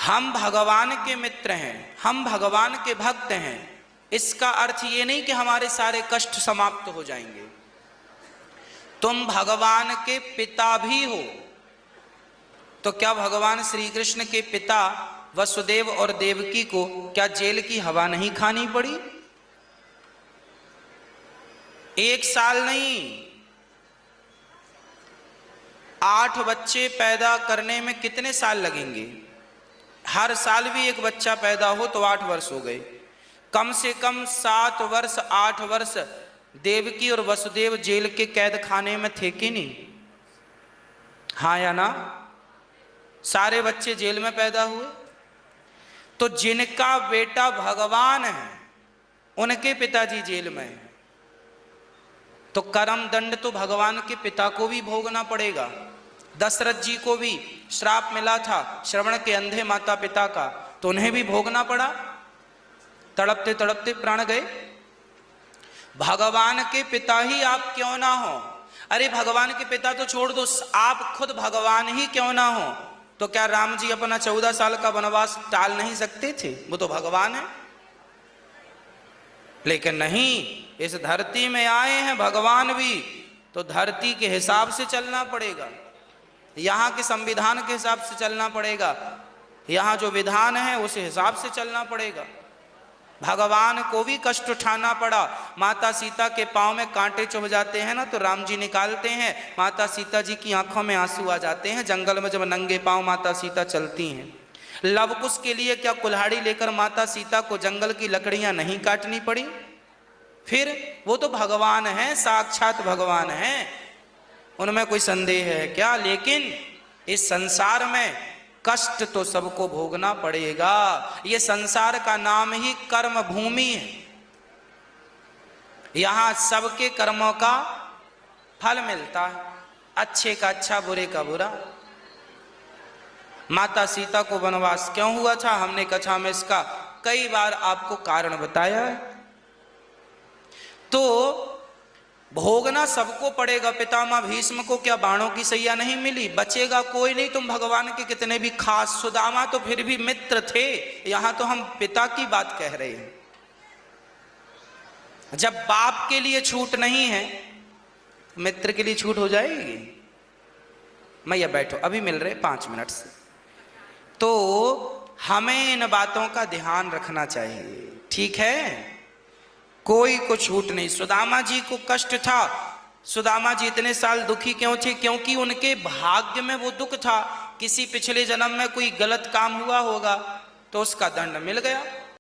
हम भगवान के मित्र हैं, हम भगवान के भक्त हैं, इसका अर्थ ये नहीं कि हमारे सारे कष्ट समाप्त हो जाएंगे। तुम भगवान के पिता भी हो, तो क्या भगवान श्री कृष्ण के पिता वसुदेव और देवकी को क्या जेल की हवा नहीं खानी पड़ी? 1 साल नहीं, 8 बच्चे पैदा करने में कितने साल लगेंगे? हर साल भी एक बच्चा पैदा हो तो 8 वर्ष हो गए। कम से कम 7 वर्ष 8 वर्ष देवकी और वसुदेव जेल के कैद खाने में थे कि नहीं? हाँ या ना? सारे बच्चे जेल में पैदा हुए। तो जिनका बेटा भगवान है उनके पिताजी जेल में हैं, तो कर्म दंड तो भगवान के पिता को भी भोगना पड़ेगा। दशरथ जी को भी श्राप मिला था श्रवण के अंधे माता पिता का, तो उन्हें भी भोगना पड़ा, तड़पते तड़पते प्राण गए। भगवान के पिता ही आप क्यों ना हो, अरे भगवान के पिता तो छोड़ दो, आप खुद भगवान ही क्यों ना हो, तो क्या राम जी अपना 14 साल का वनवास टाल नहीं सकते थे? वो तो भगवान है। लेकिन नहीं, इस धरती में आए हैं भगवान भी, तो धरती के हिसाब से चलना पड़ेगा, यहाँ के संविधान के हिसाब से चलना पड़ेगा, यहाँ जो विधान है उस हिसाब से चलना पड़ेगा। भगवान को भी कष्ट उठाना पड़ा। माता सीता के पांव में कांटे चुभ जाते हैं ना, तो राम जी निकालते हैं, माता सीता जी की आंखों में आंसू आ जाते हैं। जंगल में जब नंगे पांव माता सीता चलती हैं, लवकुश के लिए क्या कुल्हाड़ी लेकर माता सीता को जंगल की लकड़ियां नहीं काटनी पड़ी? फिर वो तो भगवान है, साक्षात भगवान है, उनमें कोई संदेह है क्या? लेकिन इस संसार में कष्ट तो सबको भोगना पड़ेगा। ये संसार का नाम ही कर्म भूमि है, यहां सबके कर्मों का फल मिलता है, अच्छे का अच्छा, बुरे का बुरा। माता सीता को वनवास क्यों हुआ था? हमने कथा में इसका कई बार आपको कारण बताया है। तो भोगना सबको पड़ेगा। पितामह भीष्म को क्या बाणों की सैया नहीं मिली? बचेगा कोई नहीं, तुम भगवान के कितने भी खास। सुदामा तो फिर भी मित्र थे, यहां तो हम पिता की बात कह रहे हैं। जब बाप के लिए छूट नहीं है, मित्र के लिए छूट हो जाएगी? मैया बैठो, अभी मिल रहे 5 मिनट से। तो हमें इन बातों का ध्यान रखना चाहिए, ठीक है? कोई को छूट नहीं। सुदामा जी को कष्ट था, सुदामा जी इतने साल दुखी क्यों थे? क्योंकि उनके भाग्य में वो दुख था, किसी पिछले जन्म में कोई गलत काम हुआ होगा तो उसका दंड मिल गया।